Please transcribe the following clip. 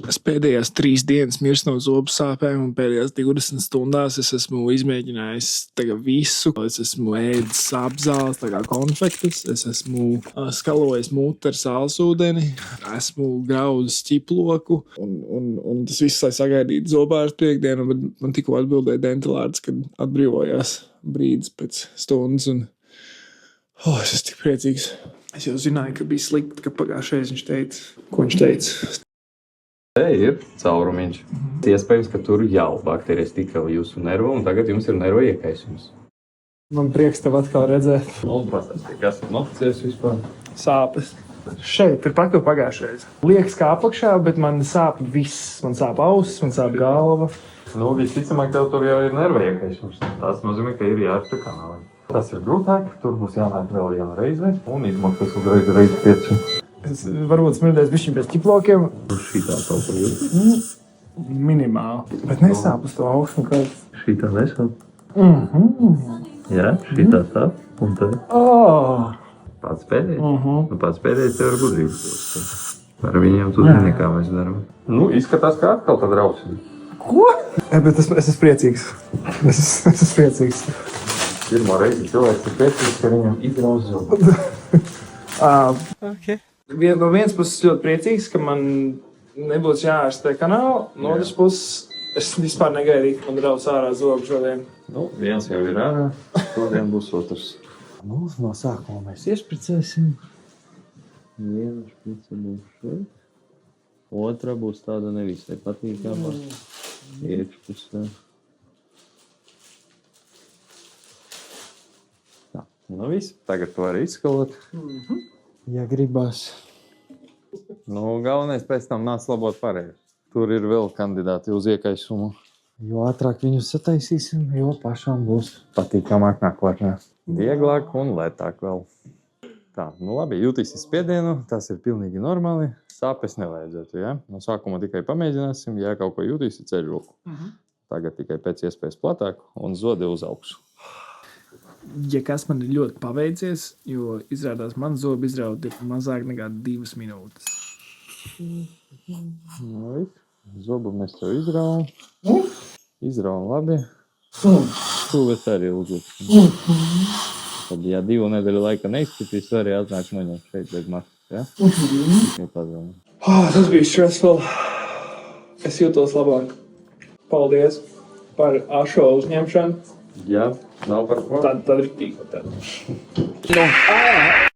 Es pēdējās 3 dienas mirstu no zobu sāpēm, un pēdējās 20 stundās es esmu izmēģinājis visu. Es esmu ēdis sāpzāles, konfektes, es esmu skalojis muti ar sālsūdeni, esmu graudis ķiploku, un tas viss, lai sagaidītu zobārstu piekdienu, bet man tikko atbildēja dentālārsts, kad atbrīvojās brīdis pēc stundas, un es esmu tik priecīgs. Es jau zināju, ka bija slikti, ka pagājušajā viņš teica, ko viņš teica. Te ir caurumiņš. Iespējams, ka tur jau baktērijas tika jūsu nervu, un tagad jums ir nervu iekaisums. Man prieks tev atkal redzēt. Pastāstīt, kas ir nocies vispār? Sāpes. Šeit, turpat, ko pagājušreiz. Liekas kā apakšā, bet man sāp viss. Man sāp ausis, man sāp galva. Visticamāk, tev tur jau ir nervu iekaisums. Tas nozīmē, ka ir jārasta kanāli. Tas ir grūtāk, tur būs jānāk vēl viena reize, un izmaksas uzreiz reizi 5. Es varbūt smirdēs bišķiņ pēc ķiplokiem. Šitā kaut kur jūs? Minimāli. Bet nesāp uz to augstu. Šitā nesāp? Jā, šitā sāp. Un tad? Pats pēdējais? Pats pēdējais tev ir gudrības. Ar viņiem tu zini, kā mēs darām. Izskatās, kā atkal tad rausim. Ko? Bet es esmu priecīgs. Es esmu priecīgs. Pirmo reizi cilvēks ir priecīgs, ka viņam izrauz zobu. Okay. No vienas puses ļoti priecīgs, ka man nebūs jāārstē kanāli. No otras puses, es vispār negaidīju, ka man draudz ārā zobu šodien. Viens jau ir ārā, šodien būs otrs. No sākuma mēs iešpricēsim. Viena šprice būs šeit. Otra būs tāda nevisai patīkamā. Iekšpusē. Tā, viss. Tagad to var izskalot. Ja gribas. Galvenais pēc tam nāc labot pārējais. Tur ir vēl kandidāti uz iekaisumu. Jo ātrāk viņus sataisīsim, jo pašām būs patīkamāk nākotnē. Vieglāk un lētāk vēl. Tā, labi, jūtīsi spiedienu, tas ir pilnīgi normāli. Sāpes nevajadzētu, ja? No sākuma tikai pamēģināsim, ja kaut ko jūtīsi, ceļ roku. Tagad tikai pēc iespējas platāk un zodi uz augšu. Ja kas man ir ļoti paveicies, jo izrādās man zobu izraut ir mazāk nekā 2 minūtes. Zobu mēs tev izraujam. Izraujam labi. Stūves arī uzlieksim. Tad, ja 2 nedēļu laika neizskatīs, arī atnāk noņemt šeit bez maskas, ja? Tas bija stressful. Es jūtos labāk. Paldies par šo uzņemšanu. Jā, nav par ko. Tad ir tīko tad.